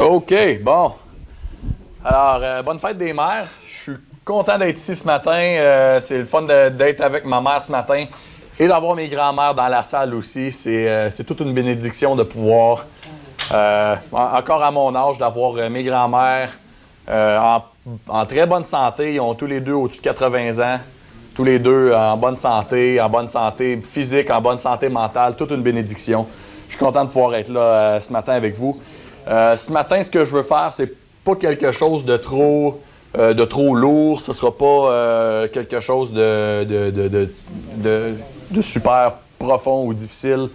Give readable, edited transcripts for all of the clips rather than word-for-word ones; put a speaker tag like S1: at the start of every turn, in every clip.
S1: OK, bon. Alors, bonne fête des mères. Je suis content d'être ici ce matin. C'est le fun d'être avec ma mère ce matin et d'avoir mes grands-mères dans la salle aussi. C'est toute une bénédiction de pouvoir, encore à mon âge, d'avoir mes grands-mères en très bonne santé. Ils ont tous les deux au-dessus de 80 ans. Tous les deux en bonne santé physique, en bonne santé mentale. Toute une bénédiction. Je suis content de pouvoir être là ce matin avec vous. Ce matin, ce que je veux faire, c'est pas quelque chose de trop lourd. Ce sera pas quelque chose de super profond ou difficile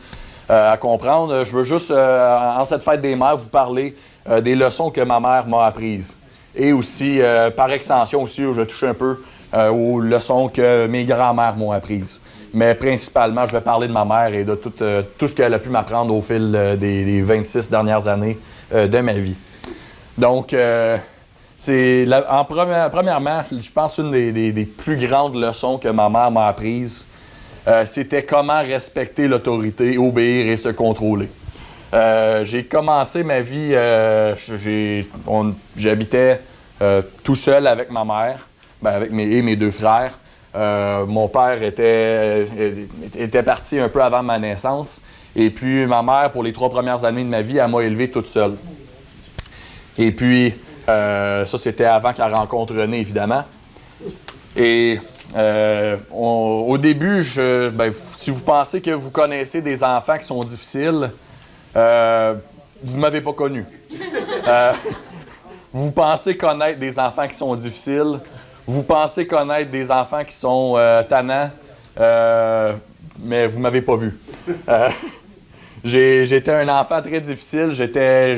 S1: à comprendre. Je veux juste, en cette fête des mères, vous parler des leçons que ma mère m'a apprises. Et aussi, par extension aussi, je vais toucher un peu aux leçons que mes grands-mères m'ont apprises. Mais principalement, je vais parler de ma mère et de tout ce qu'elle a pu m'apprendre au fil des 26 dernières années de ma vie. Donc, premièrement, je pense une des plus grandes leçons que ma mère m'a apprises, c'était comment respecter l'autorité, obéir et se contrôler. J'ai commencé ma vie, j'habitais tout seul avec ma mère, avec mes deux frères. Mon père était parti un peu avant ma naissance. Et puis, ma mère, pour les 3 premières années de ma vie, elle m'a élevé toute seule. Et puis, ça, c'était avant qu'elle rencontre René, évidemment. Et au début, si vous pensez que vous connaissez des enfants qui sont difficiles, vous ne m'avez pas connu. Vous pensez connaître des enfants qui sont difficiles. Vous pensez connaître des enfants qui sont tannants, mais vous ne m'avez pas vu. J'étais un enfant très difficile. J'étais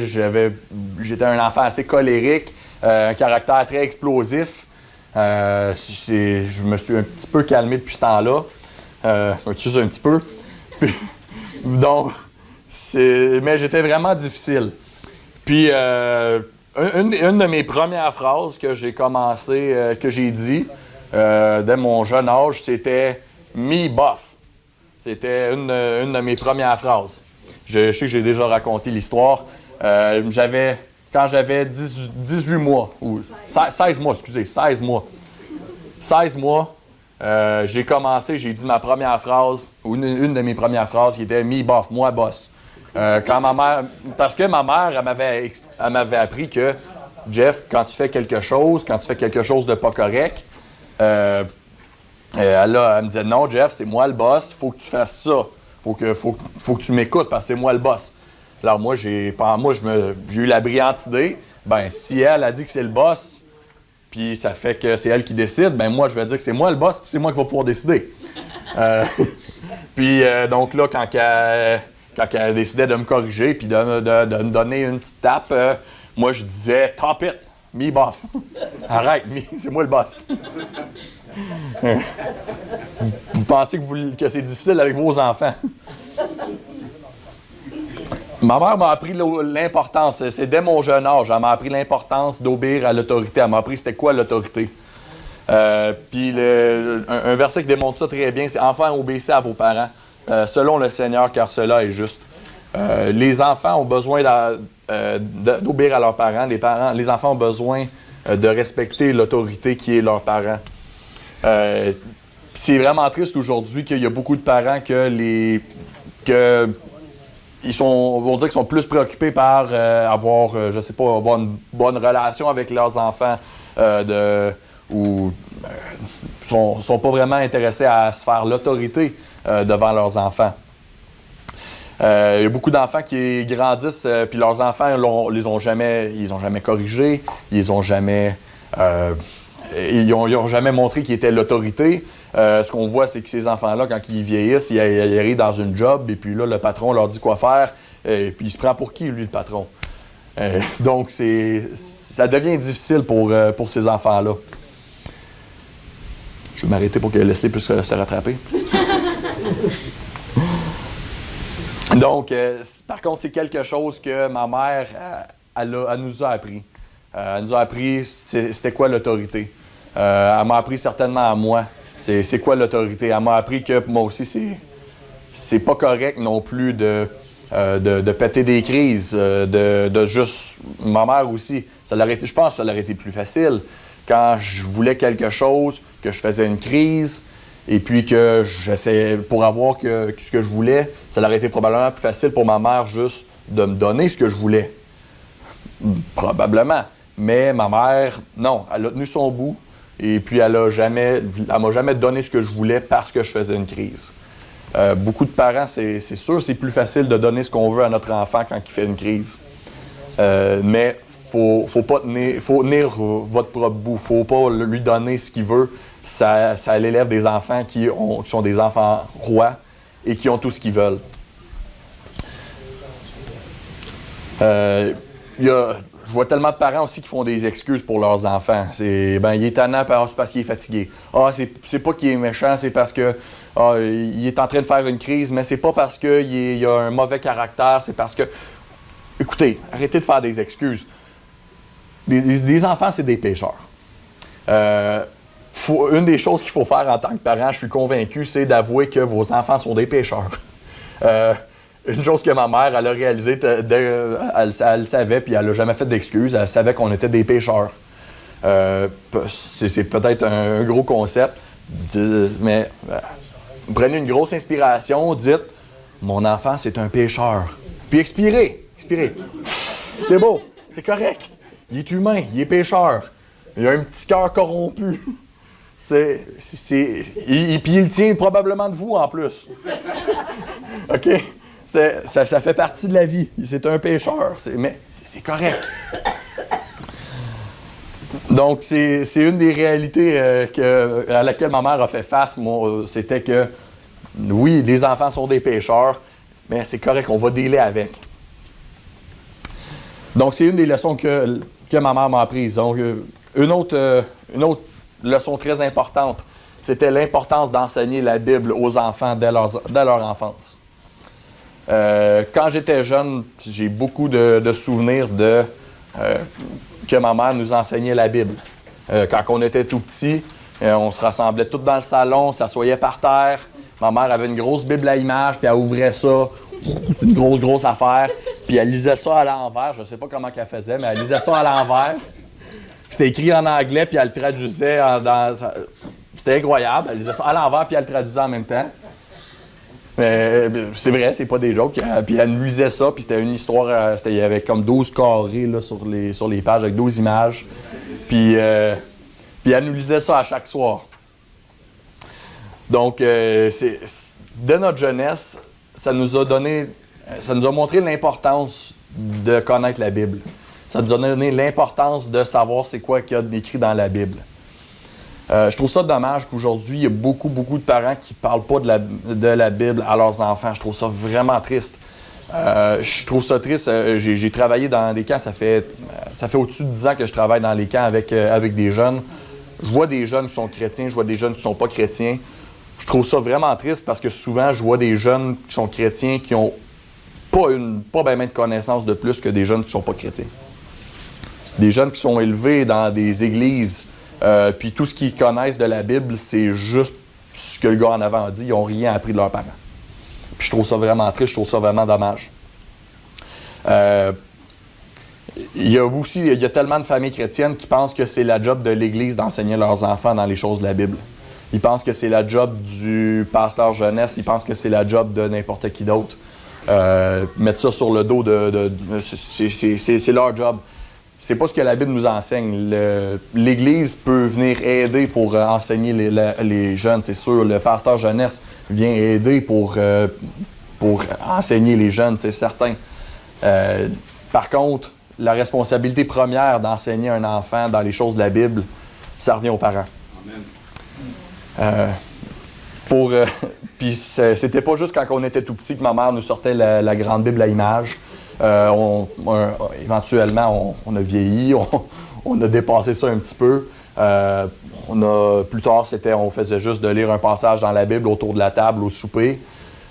S1: un enfant assez colérique, un caractère très explosif. Je me suis un petit peu calmé depuis ce temps-là. Juste un petit peu. Donc, mais j'étais vraiment difficile. Puis, une de mes premières phrases que j'ai commencé, que j'ai dit dès mon jeune âge, c'était « me bof ». C'était une de mes premières phrases. Je sais que j'ai déjà raconté l'histoire. Quand j'avais 18 mois, ou 16 mois, excusez, 16 mois. 16 mois, j'ai dit ma première phrase, ou une de mes premières phrases qui était « me bof », moi boss. Parce que ma mère, elle m'avait appris que, Jeff, quand tu fais quelque chose de pas correct, elle me disait, non, Jeff, c'est moi le boss, il faut que tu fasses ça. Faut que tu m'écoutes parce que c'est moi le boss. Alors moi, j'ai eu la brillante idée, si elle a dit que c'est le boss, puis ça fait que c'est elle qui décide, moi, je vais dire que c'est moi le boss, puis c'est moi qui va pouvoir décider. Donc là, quand elle décidait de me corriger puis de me donner une petite tape, moi, je disais « Top it! Me bof! » Arrête, c'est moi le boss. Vous pensez que c'est difficile avec vos enfants. Ma mère m'a appris l'importance, c'est dès mon jeune âge, elle m'a appris l'importance d'obéir à l'autorité. Elle m'a appris c'était quoi l'autorité. Puis un verset qui démontre ça très bien, c'est « Enfants, obéissez à vos parents, selon le Seigneur, car cela est juste. » Les enfants ont besoin d'obéir à leurs parents. Les enfants ont besoin de respecter l'autorité qui est leurs parents. C'est vraiment triste aujourd'hui qu'il y a beaucoup de parents on va dire qu'ils sont plus préoccupés par avoir une bonne relation avec leurs enfants ou sont pas vraiment intéressés à se faire l'autorité devant leurs enfants. Il y a beaucoup d'enfants qui grandissent, puis leurs enfants, ils ont jamais corrigé, ils ont jamais montré qu'ils étaient l'autorité. Ce qu'on voit, c'est que ces enfants-là, quand ils vieillissent, ils arrivent dans une job, et puis là, le patron leur dit quoi faire, et puis il se prend pour qui, lui, le patron? Donc, ça devient difficile pour ces enfants-là. Je vais m'arrêter pour que Leslie puisse se rattraper. Donc, par contre, c'est quelque chose que ma mère, elle nous a appris. Elle nous a appris c'était quoi l'autorité. Elle m'a appris certainement à moi c'est quoi l'autorité. Elle m'a appris que moi aussi, c'est pas correct non plus de de péter des crises, de juste... Ma mère aussi, je pense que ça aurait été plus facile. Quand je voulais quelque chose, que je faisais une crise, et puis que j'essayais, pour avoir ce que je voulais, ça aurait été probablement plus facile pour ma mère juste de me donner ce que je voulais. Probablement. Mais ma mère, non, elle a tenu son bout, et puis elle m'a jamais donné ce que je voulais parce que je faisais une crise. Beaucoup de parents, c'est sûr, c'est plus facile de donner ce qu'on veut à notre enfant quand il fait une crise. Mais faut tenir votre propre bout. Faut pas lui donner ce qu'il veut. Ça l'élève des enfants qui sont des enfants rois et qui ont tout ce qu'ils veulent. Je vois tellement de parents aussi qui font des excuses pour leurs enfants. Il est tannant parce qu'il est fatigué. C'est pas qu'il est méchant, c'est parce que il est en train de faire une crise, mais c'est pas parce qu'il a un mauvais caractère, c'est parce que... Écoutez, arrêtez de faire des excuses. Les enfants, c'est des pécheurs. Une des choses qu'il faut faire en tant que parent, je suis convaincu, c'est d'avouer que vos enfants sont des pécheurs. Une chose que ma mère, elle a réalisée, elle savait, puis elle n'a jamais fait d'excuses, elle savait qu'on était des pécheurs. C'est peut-être un gros concept, mais prenez une grosse inspiration, dites « Mon enfant, c'est un pécheur ». Puis expirez. C'est beau, c'est correct. Il est humain, il est pécheur. Il a un petit cœur corrompu. Puis il tient probablement de vous en plus. OK? Ça fait partie de la vie. C'est un pécheur, mais c'est correct. Donc, c'est une des réalités à laquelle ma mère a fait face. C'était que, oui, les enfants sont des pécheurs, mais c'est correct, on va dealer avec. Donc, c'est une des leçons que ma mère m'a apprises. Donc, une autre leçon très importante, c'était l'importance d'enseigner la Bible aux enfants dès leur enfance. Quand j'étais jeune, j'ai beaucoup de souvenirs que ma mère nous enseignait la Bible. Quand on était tout petit, on se rassemblait tous dans le salon, on s'assoyait par terre. Ma mère avait une grosse Bible à images, puis elle ouvrait ça, une grosse affaire, puis elle lisait ça à l'envers. Je ne sais pas comment qu'elle faisait, mais elle lisait ça à l'envers. C'était écrit en anglais, puis elle le traduisait C'était incroyable. Elle lisait ça à l'envers, puis elle le traduisait en même temps. Mais c'est vrai, c'est pas des jokes. Puis elle nous lisait ça, puis c'était une histoire. Il y avait comme 12 carrés là, sur les pages avec 12 images. Puis elle nous lisait ça à chaque soir. Donc, dès notre jeunesse, ça nous a montré l'importance de connaître la Bible. Ça nous a donné l'importance de savoir c'est quoi qu'il y a d'écrit dans la Bible. Je trouve ça dommage qu'aujourd'hui, il y a beaucoup de parents qui ne parlent pas de la Bible à leurs enfants. Je trouve ça vraiment triste. Je trouve ça triste. J'ai travaillé dans des camps, ça fait au-dessus de 10 ans que je travaille dans les camps avec des jeunes. Je vois des jeunes qui sont chrétiens, je vois des jeunes qui ne sont pas chrétiens. Je trouve ça vraiment triste parce que souvent, je vois des jeunes qui sont chrétiens qui n'ont pas bien de connaissances de plus que des jeunes qui ne sont pas chrétiens. Des jeunes qui sont élevés dans des églises, puis tout ce qu'ils connaissent de la Bible, c'est juste ce que le gars en avant a dit. Ils n'ont rien appris de leurs parents. Puis je trouve ça vraiment triste, je trouve ça vraiment dommage. Il y a tellement de familles chrétiennes qui pensent que c'est la job de l'Église d'enseigner leurs enfants dans les choses de la Bible. Ils pensent que c'est la job du pasteur jeunesse, ils pensent que c'est la job de n'importe qui d'autre. Mettre ça sur le dos c'est leur job. C'est pas ce que la Bible nous enseigne. L'Église peut venir aider pour enseigner les jeunes, c'est sûr. Le pasteur jeunesse vient aider pour enseigner les jeunes, c'est certain. Par contre, la responsabilité première d'enseigner un enfant dans les choses de la Bible, ça revient aux parents. Puis c'était pas juste quand on était tout petit que ma mère nous sortait la grande Bible à images. Éventuellement, on a vieilli, on a dépassé ça un petit peu. Plus tard, on faisait juste de lire un passage dans la Bible autour de la table au souper.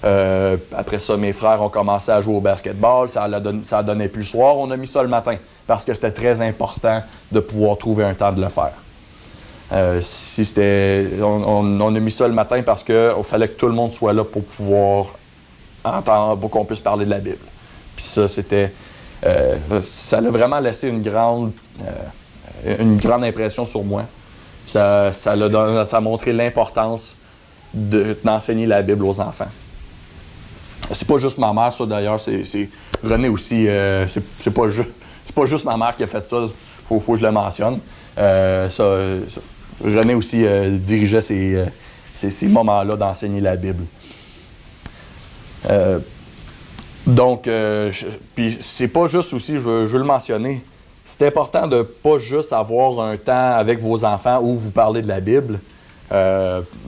S1: Après ça, mes frères ont commencé à jouer au basketball. Ça donnait plus le soir. On a mis ça le matin parce que c'était très important de pouvoir trouver un temps de le faire. On a mis ça le matin parce qu'il fallait que tout le monde soit là pour pouvoir entendre, pour qu'on puisse parler de la Bible. Puis ça, ça a vraiment laissé une grande impression sur moi. Ça a montré l'importance d'enseigner la Bible aux enfants. C'est pas juste ma mère, ça d'ailleurs, c'est René aussi. C'est pas juste ma mère qui a fait ça, faut que je le mentionne. René aussi dirigeait ces moments-là d'enseigner la Bible. Donc, puis c'est pas juste aussi, je veux le mentionner, c'est important de pas juste avoir un temps avec vos enfants où vous parlez de la Bible.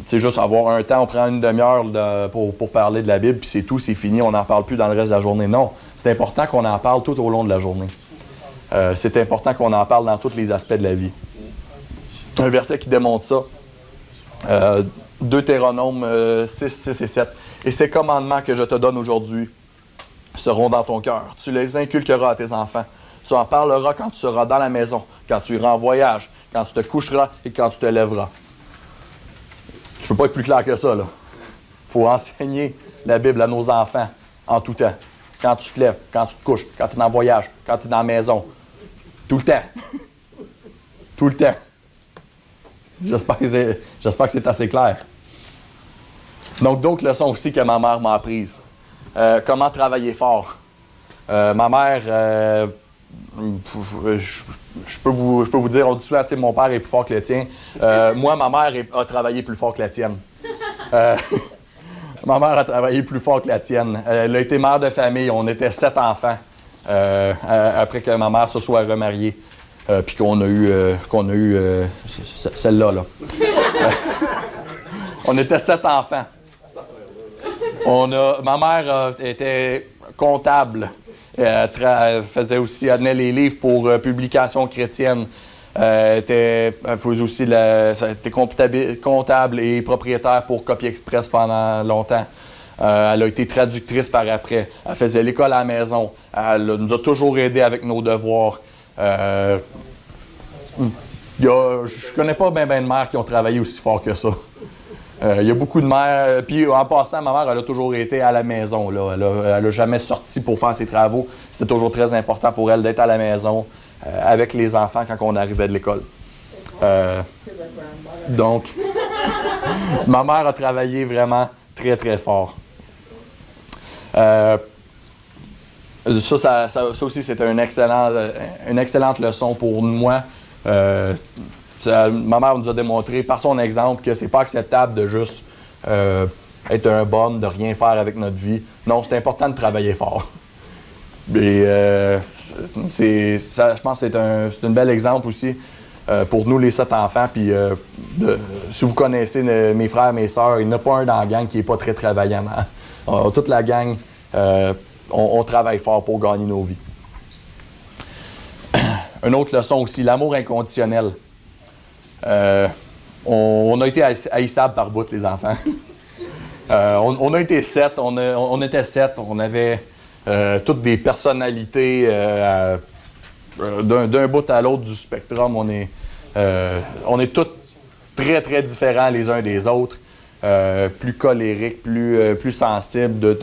S1: C'est juste avoir un temps, on prend une demi-heure pour parler de la Bible, puis c'est tout, c'est fini, on n'en parle plus dans le reste de la journée. Non, c'est important qu'on en parle tout au long de la journée. C'est important qu'on en parle dans tous les aspects de la vie. Un verset qui démontre ça, Deutéronome 6, 6 et 7. « Et ces commandements que je te donne aujourd'hui seront dans ton cœur. Tu les inculqueras à tes enfants. Tu en parleras quand tu seras dans la maison, quand tu iras en voyage, quand tu te coucheras et quand tu te lèveras. » Tu peux pas être plus clair que ça, là. Il faut enseigner la Bible à nos enfants en tout temps. Quand tu te lèves, quand tu te couches, quand tu es en voyage, quand tu es dans la maison. Tout le temps. Tout le temps. J'espère que c'est assez clair. Donc, d'autres leçons aussi que ma mère m'a apprises. Comment travailler fort. Ma mère, je peux vous dire, on dit souvent, mon père est plus fort que le tien. Moi, ma mère a travaillé plus fort que la tienne. Ma mère a travaillé plus fort que la tienne. Elle a été mère de famille. On était 7 enfants après que ma mère se soit remariée. Puis qu'on a eu celle-là. Là. On était 7 enfants. Ma mère était comptable. Elle faisait aussi, elle tenait les livres pour publications chrétiennes. Elle faisait aussi elle était comptable et propriétaire pour Copie Express pendant longtemps. Elle a été traductrice par après. Elle faisait l'école à la maison. Elle nous a toujours aidés avec nos devoirs. Je connais pas bien de mères qui ont travaillé aussi fort que ça. Il y a beaucoup de mères. Puis en passant, ma mère, elle a toujours été à la maison. Là. Elle a jamais sorti pour faire ses travaux. C'était toujours très important pour elle d'être à la maison avec les enfants quand on arrivait de l'école. Donc, ma mère a travaillé vraiment très, très fort. Ça aussi, c'est une excellente leçon pour moi. Ma mère nous a démontré par son exemple que c'est pas acceptable de juste être un bum, de rien faire avec notre vie. Non, c'est important de travailler fort. Et je pense que c'est un bel exemple aussi pour nous, les 7 enfants. Puis, si vous connaissez mes frères, mes sœurs, il n'y en a pas un dans la gang qui n'est pas très travaillant. Toute la gang, on travaille fort pour gagner nos vies. Une autre leçon aussi, l'amour inconditionnel. On a été haïssables par bout, les enfants. On a été 7, on était 7, on avait toutes des personnalités d'un bout à l'autre du spectrum. On est tous très, très différents les uns des autres. Plus colériques, plus sensibles.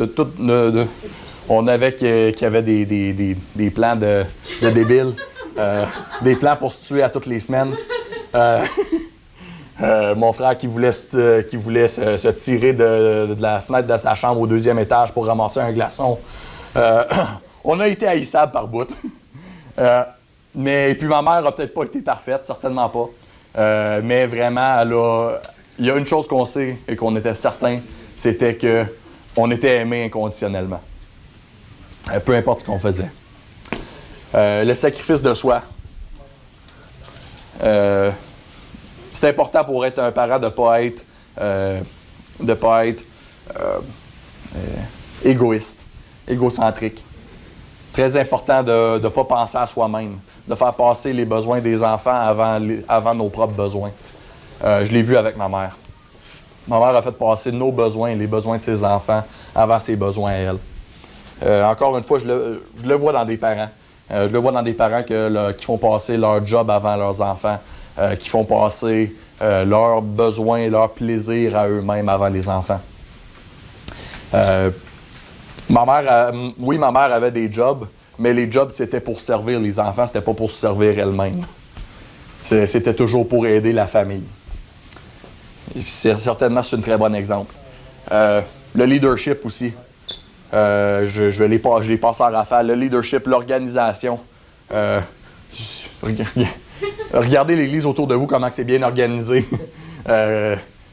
S1: On avait qu'il y avait des plans de débiles. Des plans pour se tuer à toutes les semaines. Mon frère qui voulait se tirer de la fenêtre de sa chambre au 2e étage pour ramasser un glaçon. On a été haïssables par bout. Mais puis ma mère a peut-être pas été parfaite, certainement pas. Mais vraiment, il y a une chose qu'on sait et qu'on était certain, c'était qu'on était aimé inconditionnellement. Peu importe ce qu'on faisait. Le sacrifice de soi. C'est important pour être un parent de ne pas être égoïste, égocentrique. Très important de ne pas penser à soi-même, de faire passer les besoins des enfants avant nos propres besoins. Je l'ai vu avec ma mère. Ma mère a fait passer nos besoins, les besoins de ses enfants, avant ses besoins à elle. Encore une fois, je le vois dans des parents. Je le vois dans des parents qui font passer leur job avant leurs enfants, qui font passer leurs besoins, leurs plaisirs à eux-mêmes avant les enfants. Oui, ma mère avait des jobs, mais les jobs, c'était pour servir les enfants, c'était pas pour se servir elle-même. C'était toujours pour aider la famille. Certainement, c'est un très bon exemple. Le leadership aussi. Je l'ai passé en rafale. Le leadership, l'organisation. Regardez l'Église autour de vous, comment c'est bien organisé.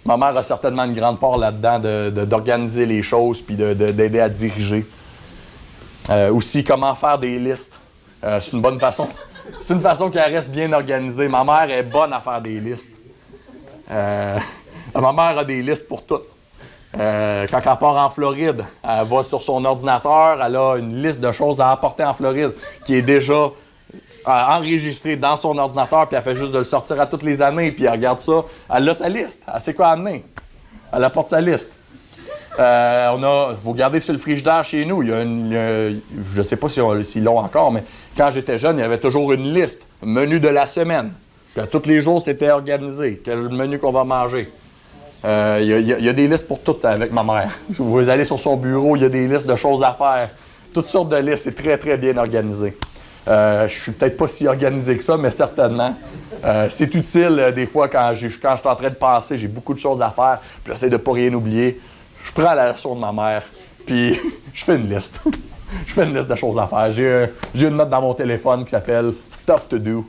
S1: Ma mère a certainement une grande part là-dedans d'organiser les choses puis d'aider à diriger. Aussi, comment faire des listes. C'est une bonne façon. C'est une façon qu'elle reste bien organisée. Ma mère est bonne à faire des listes. Ma mère a des listes pour tout. Quand elle part en Floride, elle va sur son ordinateur, elle a une liste de choses à apporter en Floride qui est déjà enregistrée dans son ordinateur, puis elle fait juste de le sortir à toutes les années, puis elle regarde ça, elle a sa liste, elle sait quoi amener. Elle apporte sa liste. Vous regardez sur le frigidaire chez nous, je ne sais pas s'ils l'ont encore, mais quand j'étais jeune, il y avait toujours une liste, menu de la semaine. Que tous les jours, c'était organisé, quel menu qu'on va manger. Il y a des listes pour tout avec ma mère. Vous allez sur son bureau, il y a des listes de choses à faire. Toutes sortes de listes, c'est très, très bien organisé. Je suis peut-être pas si organisé que ça, mais certainement. C'est utile des fois quand je suis en train de penser, j'ai beaucoup de choses à faire, puis j'essaie de ne pas rien oublier. Je prends la leçon de ma mère, puis je fais une liste. Je fais une liste de choses à faire. J'ai une note dans mon téléphone qui s'appelle « Stuff to do ».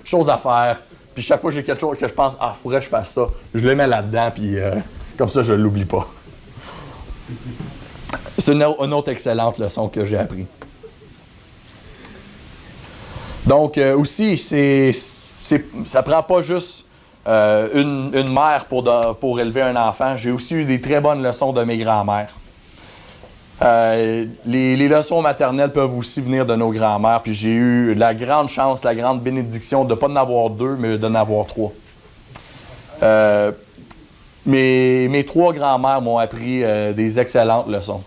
S1: Choses à faire. Puis chaque fois que j'ai quelque chose que je pense « Ah, faudrait que je fasse ça », je le mets là-dedans, puis comme ça, je ne l'oublie pas. C'est une autre excellente leçon que j'ai appris. Donc, aussi, ça prend pas juste une mère pour élever un enfant. J'ai aussi eu des très bonnes leçons de mes grands-mères. Les leçons maternelles peuvent aussi venir de nos grands-mères. Puis j'ai eu la grande chance, la grande bénédiction de ne pas en avoir 2, mais d'en avoir 3. Mes 3 grands-mères m'ont appris des excellentes leçons.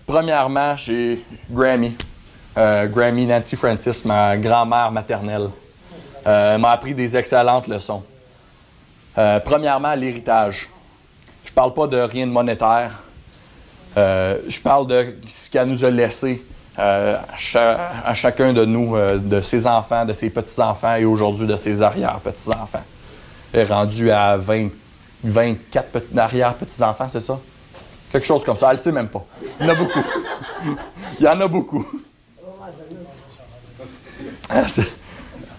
S1: Premièrement, j'ai Grammy. Grammy Nancy Francis, ma grand-mère maternelle, m'a appris des excellentes leçons. Premièrement, l'héritage. Je parle pas de rien de monétaire. Je parle de ce qu'elle nous a laissé à chacun de nous, de ses enfants, de ses petits-enfants et aujourd'hui de ses arrière-petits-enfants. Elle est rendue à 24 arrière-petits-enfants, c'est ça? Quelque chose comme ça. Elle ne sait même pas. Il y en a beaucoup. Il y en a beaucoup.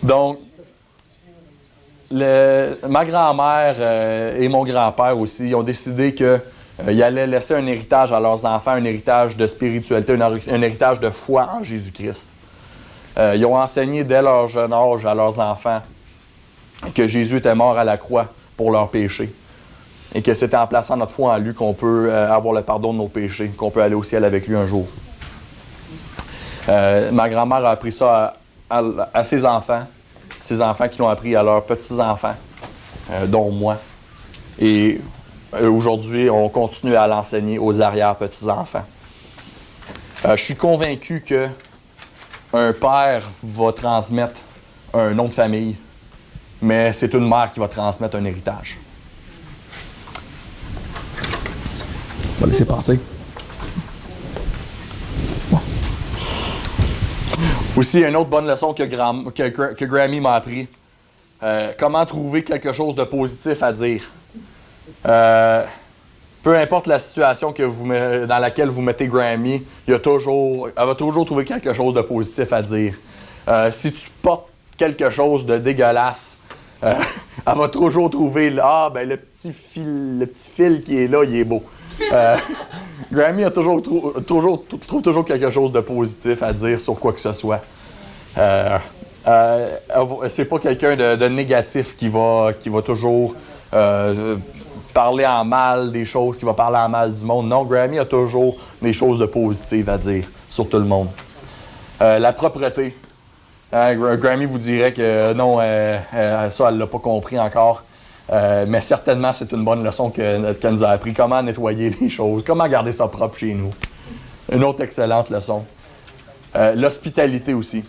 S1: Donc, ma grand-mère et mon grand-père aussi ont décidé qu'ils allaient laisser un héritage à leurs enfants, un héritage de spiritualité, un héritage de foi en Jésus-Christ. Ils ont enseigné dès leur jeune âge à leurs enfants que Jésus était mort à la croix pour leurs péchés et que c'est en plaçant notre foi en lui qu'on peut avoir le pardon de nos péchés, qu'on peut aller au ciel avec lui un jour. Ma grand-mère a appris ça à ses enfants qui l'ont appris à leurs petits-enfants, dont moi. Et aujourd'hui, on continue à l'enseigner aux arrière-petits-enfants. Je suis convaincu qu'un père va transmettre un nom de famille, mais c'est une mère qui va transmettre un héritage. On va laisser passer. Aussi, une autre bonne leçon que Grammy m'a appris. Comment trouver quelque chose de positif à dire. Peu importe la situation dans laquelle vous mettez Grammy, elle va toujours trouver quelque chose de positif à dire. Si tu portes quelque chose de dégueulasse, elle va toujours trouver le petit fil qui est là, il est beau. Grammy trouve toujours quelque chose de positif à dire sur quoi que ce soit. C'est pas quelqu'un de négatif qui va toujours parler en mal des choses, qui va parler en mal du monde. Non, Grammy a toujours des choses de positives à dire sur tout le monde. La propreté. Grammy vous dirait que non, ça, elle ne l'a pas compris encore. Mais certainement, c'est une bonne leçon qu'elle nous a appris. Comment nettoyer les choses, comment garder ça propre chez nous. Une autre excellente leçon. L'hospitalité aussi.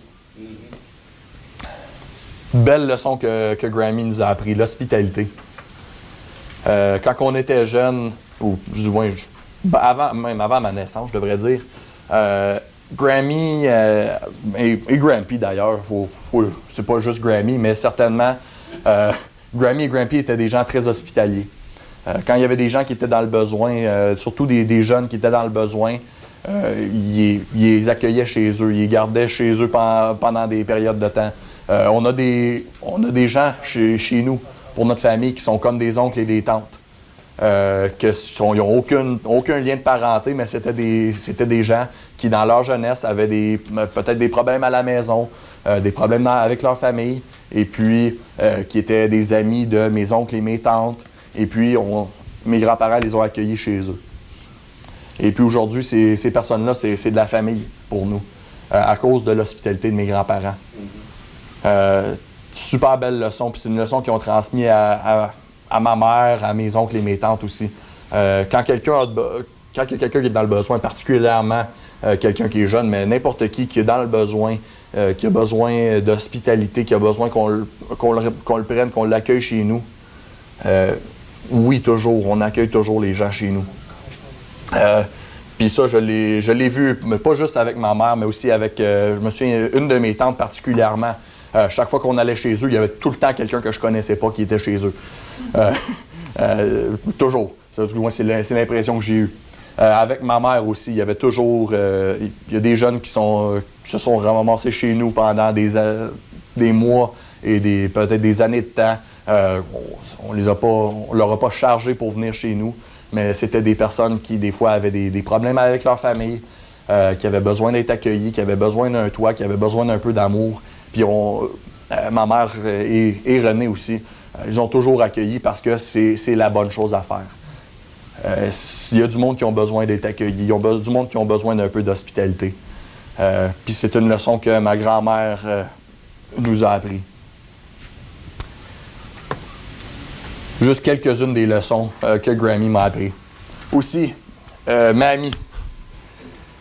S1: Belle leçon que Grammy nous a appris, l'hospitalité. Quand on était jeune, ou du moins, même avant ma naissance, je devrais dire. Grammy et Grampy d'ailleurs, c'est pas juste Grammy, mais certainement, Grammy et Grampy étaient des gens très hospitaliers. Quand il y avait des gens qui étaient dans le besoin, surtout des jeunes qui étaient dans le besoin, ils les accueillaient chez eux, ils les gardaient chez eux pendant des périodes de temps. On a des gens chez nous, pour notre famille, qui sont comme des oncles et des tantes. Ils n'ont aucun lien de parenté, mais c'était des gens qui, dans leur jeunesse, avaient peut-être des problèmes à la maison, des problèmes avec leur famille, et puis qui étaient des amis de mes oncles et mes tantes. Et puis, mes grands-parents les ont accueillis chez eux. Et puis aujourd'hui, ces personnes-là, c'est de la famille pour nous, à cause de l'hospitalité de mes grands-parents. Super belle leçon, puis c'est une leçon qu'ils ont transmise à ma mère, à mes oncles et mes tantes aussi. Quand quelqu'un qui est dans le besoin, particulièrement quelqu'un qui est jeune, mais n'importe qui est dans le besoin, qui a besoin d'hospitalité, qui a besoin qu'on le prenne, qu'on l'accueille chez nous, oui, toujours, on accueille toujours les gens chez nous. Puis ça, je l'ai vu, mais pas juste avec ma mère, mais aussi avec, je me souviens, une de mes tantes particulièrement. Chaque fois qu'on allait chez eux, il y avait tout le temps quelqu'un que je connaissais pas qui était chez eux. Toujours. Ça, du moins, c'est l'impression que j'ai eue. Avec ma mère aussi, il y avait toujours... il y a des jeunes qui se sont ramassés chez nous pendant des mois et peut-être des années de temps. On leur a pas chargé pour venir chez nous, mais c'était des personnes qui, des fois, avaient des problèmes avec leur famille, qui avaient besoin d'être accueillies, qui avaient besoin d'un toit, qui avaient besoin d'un peu d'amour. Puis ma mère et René aussi, ils ont toujours accueilli parce que c'est la bonne chose à faire. Il y a du monde qui ont besoin d'être accueillis, il y a du monde qui ont besoin d'un peu d'hospitalité. Puis c'est une leçon que ma grand-mère nous a appris. Juste quelques-unes des leçons que Grammy m'a appris. Aussi, Mamie.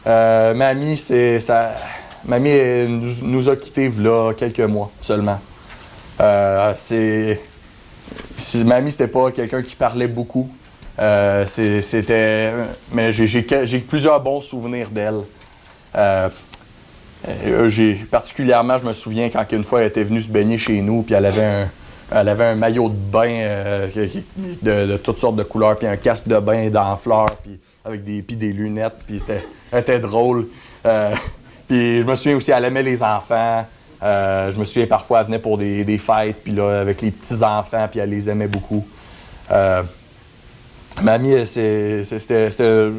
S1: Mamie, Mamie nous a quittés là quelques mois seulement. Mamie, c'était pas quelqu'un qui parlait beaucoup. Mais j'ai plusieurs bons souvenirs d'elle. Particulièrement, je me souviens quand une fois elle était venue se baigner chez nous, puis elle avait un maillot de bain de toutes sortes de couleurs, puis un casque de bain dans fleurs, puis avec des lunettes, puis elle était drôle. Puis je me souviens aussi, elle aimait les enfants. Je me souviens parfois, elle venait pour des fêtes, puis là, avec les petits-enfants, puis elle les aimait beaucoup. Mamie, c'était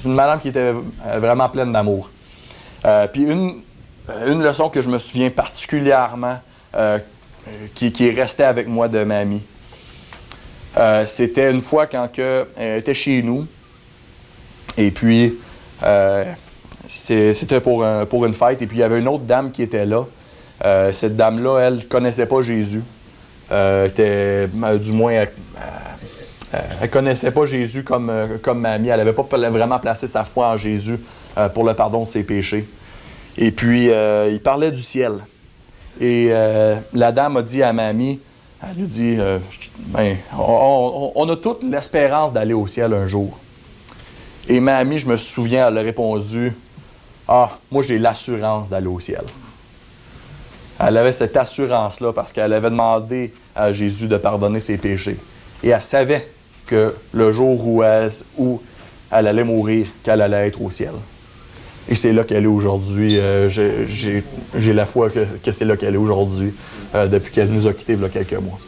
S1: une madame qui était vraiment pleine d'amour. Puis une leçon que je me souviens particulièrement, qui est restée avec moi de Mamie, c'était une fois quand elle était chez nous, et puis c'était pour une fête, et puis il y avait une autre dame qui était là. Cette dame-là, elle ne connaissait pas Jésus. Du moins, elle connaissait pas Jésus comme Mamie. Elle n'avait pas vraiment placé sa foi en Jésus pour le pardon de ses péchés. Et puis, il parlait du ciel. Et la dame a dit à Mamie, elle lui dit, on a toute l'espérance d'aller au ciel un jour. Et Mamie, je me souviens, elle a répondu, moi j'ai l'assurance d'aller au ciel. Elle avait cette assurance-là parce qu'elle avait demandé à Jésus de pardonner ses péchés. Et elle savait que le jour où elle allait mourir, qu'elle allait être au ciel. Et c'est là qu'elle est aujourd'hui. J'ai la foi que c'est là qu'elle est aujourd'hui, depuis qu'elle nous a quittés il y a quelques mois.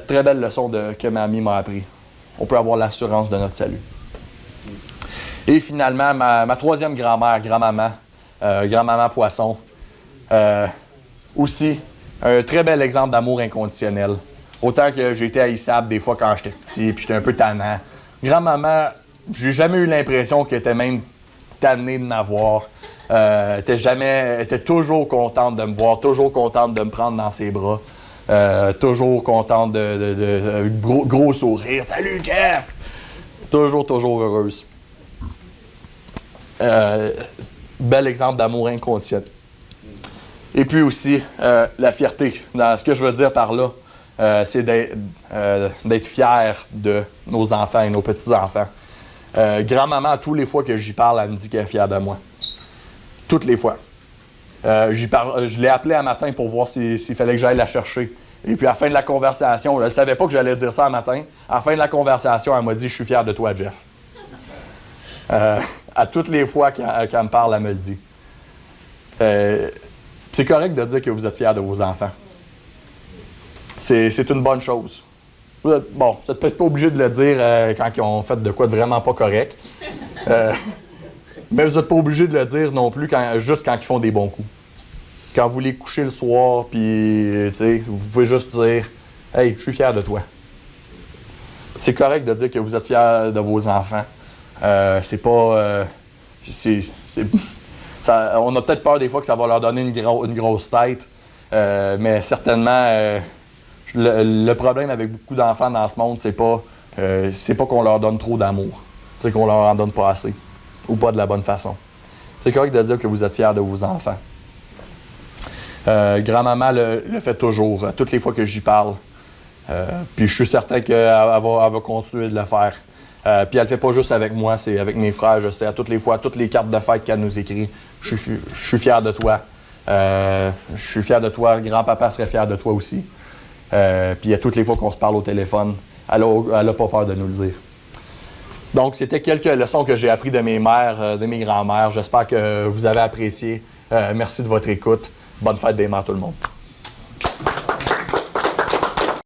S1: Très belle leçon que Mamie m'a appris. On peut avoir l'assurance de notre salut. Et finalement, ma troisième grand-mère, grand-maman Poisson, aussi un très bel exemple d'amour inconditionnel. Autant que j'ai été haïssable des fois quand j'étais petit, puis j'étais un peu tannant. Grand-maman, j'ai jamais eu l'impression qu'elle était même tannée de m'avoir. Elle était toujours contente de me voir, toujours contente de me prendre dans ses bras. Toujours contente de gros sourire. « Salut, Jeff! » Toujours heureuse. Bel exemple d'amour inconditionnel. Et puis aussi, la fierté. Ce que je veux dire par là, c'est d'être fier de nos enfants et nos petits-enfants. Grand-maman, tous les fois que j'y parle, elle me dit qu'elle est fière de moi. Toutes les fois. Je l'ai appelée un matin pour voir s'il fallait que j'aille la chercher. Et puis à la fin de la conversation, elle ne savait pas que j'allais dire ça un matin. À la fin de la conversation, elle m'a dit « Je suis fier de toi, Jeff ». À toutes les fois qu'elle me parle, elle me le dit. C'est correct de dire que vous êtes fier de vos enfants. C'est une bonne chose. Vous êtes peut-être pas obligé de le dire quand ils ont fait de quoi de vraiment pas correct. Mais vous n'êtes pas obligé de le dire non plus juste quand ils font des bons coups. Quand vous les couchez le soir, puis vous pouvez juste dire « Hey, je suis fier de toi ». C'est correct de dire que vous êtes fier de vos enfants. C'est pas... on a peut-être peur des fois que ça va leur donner une grosse tête, mais certainement, le problème avec beaucoup d'enfants dans ce monde, c'est pas qu'on leur donne trop d'amour, c'est qu'on leur en donne pas assez, ou pas de la bonne façon. C'est correct de dire que vous êtes fiers de vos enfants. Grand-maman le fait toujours, toutes les fois que j'y parle. Puis je suis certain qu'elle va continuer de le faire. Puis elle le fait pas juste avec moi, c'est avec mes frères, je sais, à toutes les fois, toutes les cartes de fête qu'elle nous écrit. Je suis fier de toi. Je suis fier de toi. Grand-papa serait fier de toi aussi. Puis à toutes les fois qu'on se parle au téléphone, elle a pas peur de nous le dire. Donc, c'était quelques leçons que j'ai apprises de mes mères, de mes grands-mères. J'espère que vous avez apprécié. Merci de votre écoute. Bonne fête des mères, tout le monde.